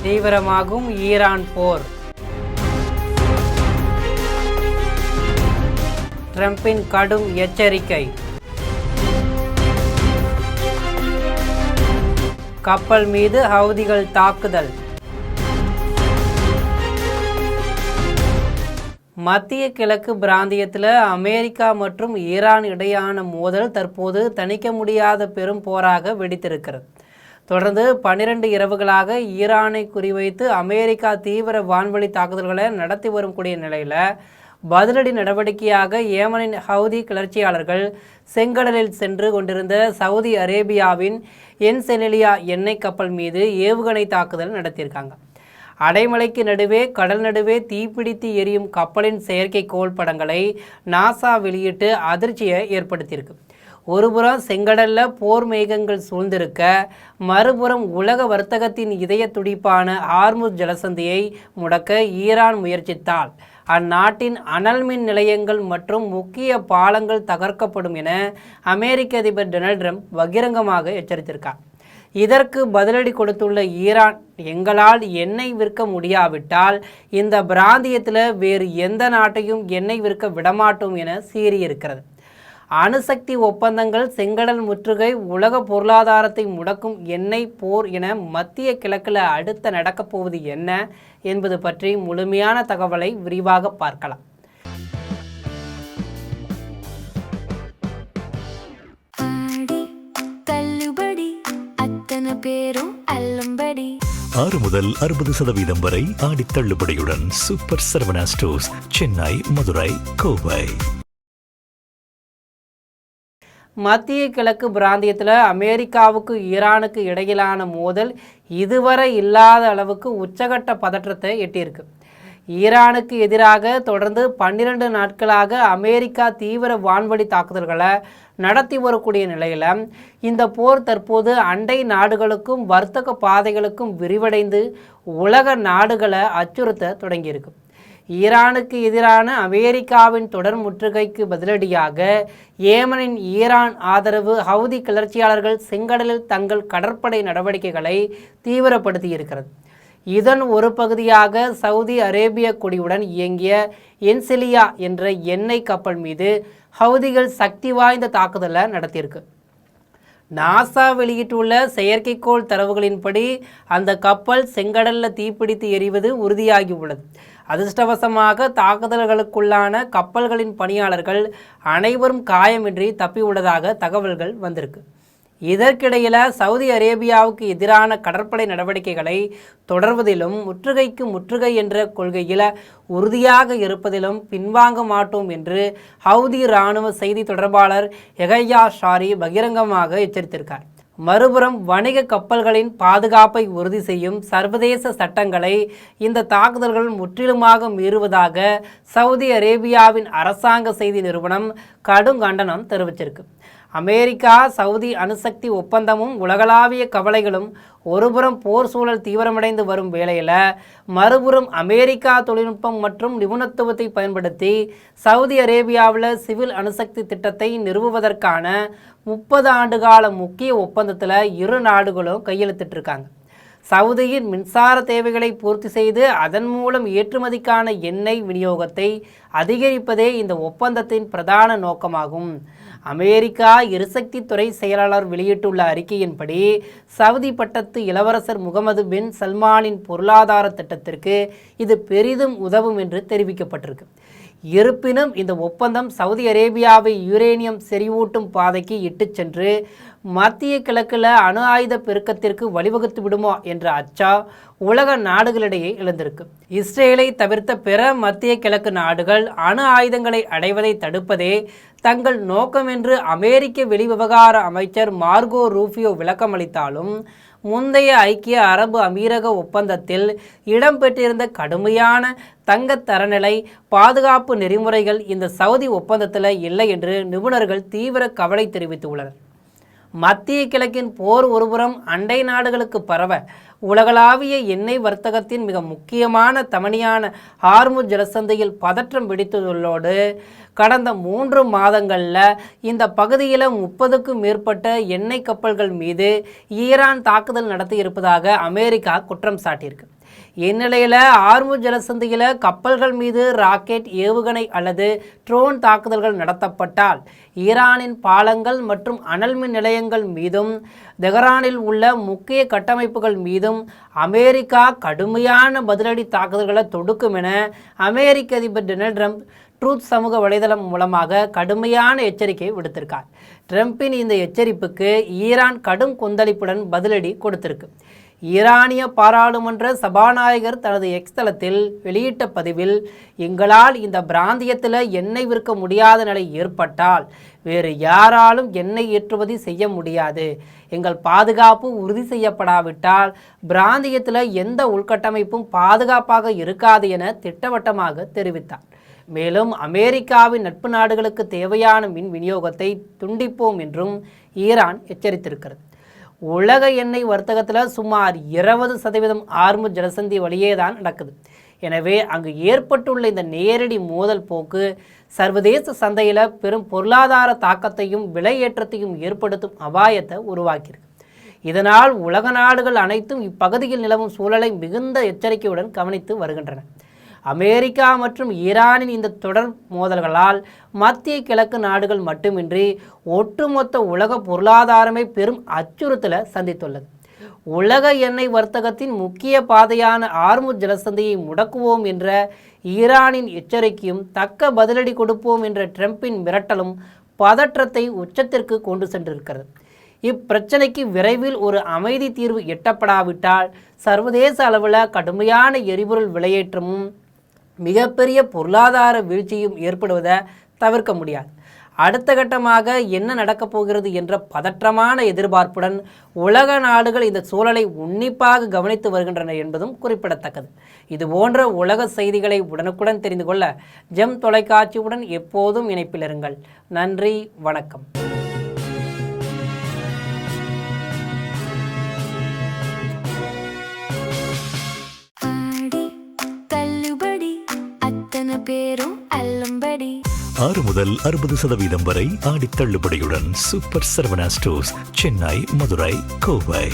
தீவிரமாகும் Iran போர். ட்ரம்பின் கடும் எச்சரிக்கை. கப்பல் மீது ஹவுதிகள் தாக்குதல். மத்திய கிழக்கு பிராந்தியத்தில் அமெரிக்கா மற்றும் ஈரான் இடையான மோதல் தற்போது தணிக்க முடியாத பெரும் போராக வெடித்திருக்கிறது. தொடர்ந்து 12 இரவுகளாக ஈரானை குறிவைத்து அமெரிக்கா தீவிர வான்வழி தாக்குதல்களை நடத்தி வரக்கூடிய நிலையில் பதிலடி நடவடிக்கையாக ஏமனின் ஹவுதி கிளர்ச்சியாளர்கள் செங்கடலில் சென்று கொண்டிருந்த சவுதி அரேபியாவின் என்செலியா எண்ணெய் கப்பல் மீது ஏவுகணை தாக்குதல் நடத்தியிருக்காங்க. அடைமலைக்கு நடுவே கடல் நடுவே தீப்பிடித்து எரியும் கப்பலின் செயற்கைக்கோள் படங்களை நாசா வெளியிட்டு அதிர்ச்சியை ஏற்படுத்தியிருக்கு. ஒருபுறம் செங்கடலில் போர் மேகங்கள் சூழ்ந்திருக்க, மறுபுறம் உலக வர்த்தகத்தின் இதய துடிப்பான ஹார்முஸ் ஜலசந்தியை முடக்க ஈரான் முயற்சித்தால் அந்நாட்டின் அனல் மின் நிலையங்கள் மற்றும் முக்கிய பாலங்கள் தகர்க்கப்படும் என அமெரிக்க அதிபர் டொனால்ட் ட்ரம்ப் பகிரங்கமாக எச்சரித்திருக்கார். இதற்கு பதிலடி கொடுத்துள்ள ஈரான், எங்களால் எண்ணெய் விற்க முடியாவிட்டால் இந்த பிராந்தியத்தில் வேறு எந்த நாட்டையும் எண்ணெய் விற்க விடமாட்டோம் என சீறியிருக்கிறது. அணுசக்தி ஒப்பந்தங்கள், செங்கடல் முற்றுகை, உலக பொருளாதாரத்தை முடக்கும் எண்ணெய் போர் என மத்திய கிழக்கில் அடுத்து நடக்கப் போவது என்ன என்பது பற்றி முழுமையான தகவலை விரிவாக பார்க்கலாம். பேரும் 6 முதல் 60% வரை ஆடி தள்ளுபடியுடன் சூப்பர் சரவணா ஸ்டோர்ஸ், சென்னை, மதுரை, கோவை. மத்திய கிழக்கு பிராந்தியத்தில் அமெரிக்காவுக்கு ஈரானுக்கு இடையிலான மோதல் இதுவரை இல்லாத அளவுக்கு உச்சகட்ட பதற்றத்தை எட்டியிருக்கு. ஈரானுக்கு எதிராக தொடர்ந்து 12 நாட்களாக அமெரிக்கா தீவிர வான்வழி தாக்குதல்களை நடத்தி வரக்கூடிய நிலையில் இந்த போர் தற்போது அண்டை நாடுகளுக்கும் வர்த்தக பாதைகளுக்கும் விரிவடைந்து உலக நாடுகளை அச்சுறுத்த தொடங்கியிருக்கு. ஈரானுக்கு எதிரான அமெரிக்காவின் தொடர் முற்றுகைக்கு பதிலடியாக ஏமனின் ஈரான் ஆதரவு ஹவுதி கிளர்ச்சியாளர்கள் செங்கடலில் தங்கள் கடற்படை நடவடிக்கைகளை தீவிரப்படுத்தியிருக்கிறது. இதன் ஒரு பகுதியாக சவுதி அரேபிய கொடியுடன் இயங்கிய என்செலியா என்ற எண்ணெய் கப்பல் மீது ஹவுதிகள் சக்தி வாய்ந்த தாக்குதலை நடத்தியிருக்கு. நாசா வெளியிட்டுள்ள செயற்கைக்கோள் தரவுகளின்படி அந்த கப்பல் செங்கடலில் தீப்பிடித்து எரிவது உறுதியாகி உள்ளது. அதிர்ஷ்டவசமாக தாக்குதல்களுக்குள்ளான கப்பல்களின் பணியாளர்கள் அனைவரும் காயமின்றி தப்பியுள்ளதாக தகவல்கள் வந்திருக்கு. இதற்கிடையில் சவுதி அரேபியாவுக்கு எதிரான கடற்படை நடவடிக்கைகளை தொடர்வதிலும் முற்றுகைக்கு முற்றுகை என்ற கொள்கையில் உறுதியாக இருப்பதிலும் பின்வாங்க மாட்டோம் என்று ஹவுதி இராணுவ செய்தி தொடர்பாளர் யஹ்யா ஷாரி பகிரங்கமாக எச்சரித்திருக்கார். மறுபுறம் வணிக கப்பல்களின் பாதுகாப்பை உறுதி செய்யும் சர்வதேச சட்டங்களை இந்த தாக்குதல்கள் முற்றிலுமாக மீறுவதாக சவுதி அரேபியாவின் அரசாங்க செய்தி நிறுவனம் கடும் கண்டனம் தெரிவிச்சிருக்கு. அமெரிக்கா சவுதி அணுசக்தி ஒப்பந்தமும் உலகளாவிய கவலைகளும் ஒருபுறம் போர் சூழல் தீவிரமடைந்து வரும் வேளையில், மறுபுறம் அமெரிக்கா தொழில்நுட்பம் மற்றும் நிபுணத்துவத்தை பயன்படுத்தி சவுதி அரேபியாவில் சிவில் அணுசக்தி திட்டத்தை நிறுவுவதற்கான 30 ஆண்டுகால முக்கிய ஒப்பந்தத்தில் இரு நாடுகளும் கையெழுத்திட்டிருக்காங்க. சவுதியின் மின்சார தேவைகளை பூர்த்தி செய்து அதன் மூலம் ஏற்றுமதிக்கான எண்ணெய் விநியோகத்தை அதிகரிப்பதே இந்த ஒப்பந்தத்தின் பிரதான நோக்கமாகும். அமெரிக்கா எரிசக்தி துறை செயலாளர் வெளியிட்டுள்ள அறிக்கையின்படி சவுதி பட்டத்து இளவரசர் முகமது பின் சல்மானின் பொருளாதார திட்டத்திற்கு இது பெரிதும் உதவும் என்று தெரிவிக்கப்பட்டிருக்கு. இருப்பினும் இந்த ஒப்பந்தம் சவுதி அரேபியாவை யுரேனியம் செறிவூட்டும் பாதைக்கு இட்டுச் சென்று மத்திய கிழக்கில் அணு ஆயுத பெருக்கத்திற்கு வழிவகுத்து விடுமா என்ற அச்சா உலக நாடுகளிடையே எழுந்திருக்கு. இஸ்ரேலை தவிர்த்த பிற மத்திய கிழக்கு நாடுகள் அணு ஆயுதங்களை அடைவதை தடுப்பதே தங்கள் நோக்கம் என்று அமெரிக்க வெளிவிவகார அமைச்சர் மார்கோ ரூபியோ விளக்கமளித்தாலும், முந்தைய ஐக்கிய அரபு அமீரக ஒப்பந்தத்தில் இடம்பெற்றிருந்த கடுமையான தங்க தரநிலை பாதுகாப்பு நெறிமுறைகள் இந்த சவுதி ஒப்பந்தத்தில் இல்லை என்று நிபுணர்கள் தீவிர கவலை தெரிவித்துள்ளனர். மத்திய கிழக்கின் போர் ஒருபுறம் அண்டை நாடுகளுக்கு பரவ, உலகளாவிய எண்ணெய் வர்த்தகத்தின் மிக முக்கியமான தமனியான ஹார்முஸ் ஜலசந்தையில் பதற்றம் வெடித்துள்ளதோடு கடந்த 3 மாதங்களில் இந்த பகுதியில் 30க்கும் மேற்பட்ட எண்ணெய் கப்பல்கள் மீது ஈரான் தாக்குதல் நடத்தியிருப்பதாக அமெரிக்கா குற்றம் சாட்டியிருக்கு. இந்நிலையில் ஹார்முஸ் ஜலசந்தியில் கப்பல்கள் மீது ராக்கெட் ஏவுகணை அல்லது ட்ரோன் தாக்குதல்கள் நடத்தப்பட்டால் ஈரானின் பாலங்கள் மற்றும் அனல்மின் நிலையங்கள் மீதும் தெஹ்ரானில் உள்ள முக்கிய கட்டமைப்புகள் மீதும் அமெரிக்கா கடுமையான பதிலடி தாக்குதல்களை தொடுக்கும் என அமெரிக்க அதிபர் டொனால்ட் ட்ரம்ப் ட்ரூத் சமூக வலைதளம் மூலமாக கடுமையான எச்சரிக்கை விடுத்திருக்கார். ட்ரம்பின் இந்த எச்சரிப்புக்கு ஈரான் கடும் கொந்தளிப்புடன் பதிலடி கொடுத்திருக்கு. ஈரானிய பாராளுமன்ற சபாநாயகர் தனது எக்ஸ் தளத்தில் வெளியிட்ட பதிவில், எங்களால் இந்த பிராந்தியத்தில் எண்ணெய் விற்க முடியாத நிலை ஏற்பட்டால் வேறு யாராலும் எண்ணெய் ஏற்றுமதி செய்ய முடியாது. எங்கள் பாதுகாப்பு உறுதி செய்யப்படாவிட்டால் பிராந்தியத்தில் எந்த உள்கட்டமைப்பும் பாதுகாப்பாக இருக்காது என திட்டவட்டமாக தெரிவித்தார். மேலும் அமெரிக்காவின் நட்பு நாடுகளுக்கு தேவையான மின் விநியோகத்தை துண்டிப்போம் என்றும் ஈரான் எச்சரித்திருக்கிறது. உலக எண்ணெய் வர்த்தகத்தில் சுமார் 20% ஹார்முஸ் ஜலசந்தி வழியே தான் நடக்குது. எனவே அங்கு ஏற்பட்டுள்ள இந்த நேரடி மோதல் போக்கு சர்வதேச சந்தையில் பெரும் பொருளாதார தாக்கத்தையும் விலையேற்றத்தையும் ஏற்படுத்தும் அபாயத்தை உருவாக்கியிருக்கு. இதனால் உலக நாடுகள் அனைத்தும் இப்பகுதியில் நிலவும் சூழலை மிகுந்த எச்சரிக்கையுடன் கவனித்து வருகின்றன. அமெரிக்கா மற்றும் ஈரானின் இந்த தொடர் மோதல்களால் மத்திய கிழக்கு நாடுகள் மட்டுமின்றி ஒட்டுமொத்த உலக பொருளாதாரமே பெரும் அச்சுறுத்தலை சந்தித்துள்ளது. உலக எண்ணெய் வர்த்தகத்தின் முக்கிய பாதையான ஹார்முஸ் ஜலசந்தியை முடக்குவோம் என்ற ஈரானின் எச்சரிக்கையும் தக்க பதிலடி கொடுப்போம் என்ற ட்ரம்பின் மிரட்டலும் பதற்றத்தை உச்சத்திற்கு கொண்டு சென்றிருக்கிறது. இப்பிரச்சனைக்கு விரைவில் ஒரு அமைதி தீர்வு எட்டப்படாவிட்டால் சர்வதேச அளவில் கடுமையான எரிபொருள் விலையேற்றமும் மிகப்பெரிய பொருளாதார வீழ்ச்சியும் ஏற்படுவதை தவிர்க்க முடியாது. அடுத்த கட்டமாக என்ன நடக்கப் போகிறது என்ற பதற்றமான எதிர்பார்ப்புடன் உலக நாடுகள் இந்த சூழலை உன்னிப்பாக கவனித்து வருகின்றன என்பதும் குறிப்பிடத்தக்கது. இதுபோன்ற உலக செய்திகளை உடனுக்குடன் தெரிந்து கொள்ள ஜெம் தொலைக்காட்சியுடன் எப்போதும் இணைப்பில் இருங்கள். நன்றி, வணக்கம். பேரும் அல்லும்படி 6 முதல் 60% வரை ஆடி தள்ளுபடியுடன் சூப்பர் சரவணா ஸ்டோர்ஸ், சென்னை, மதுரை, கோவை.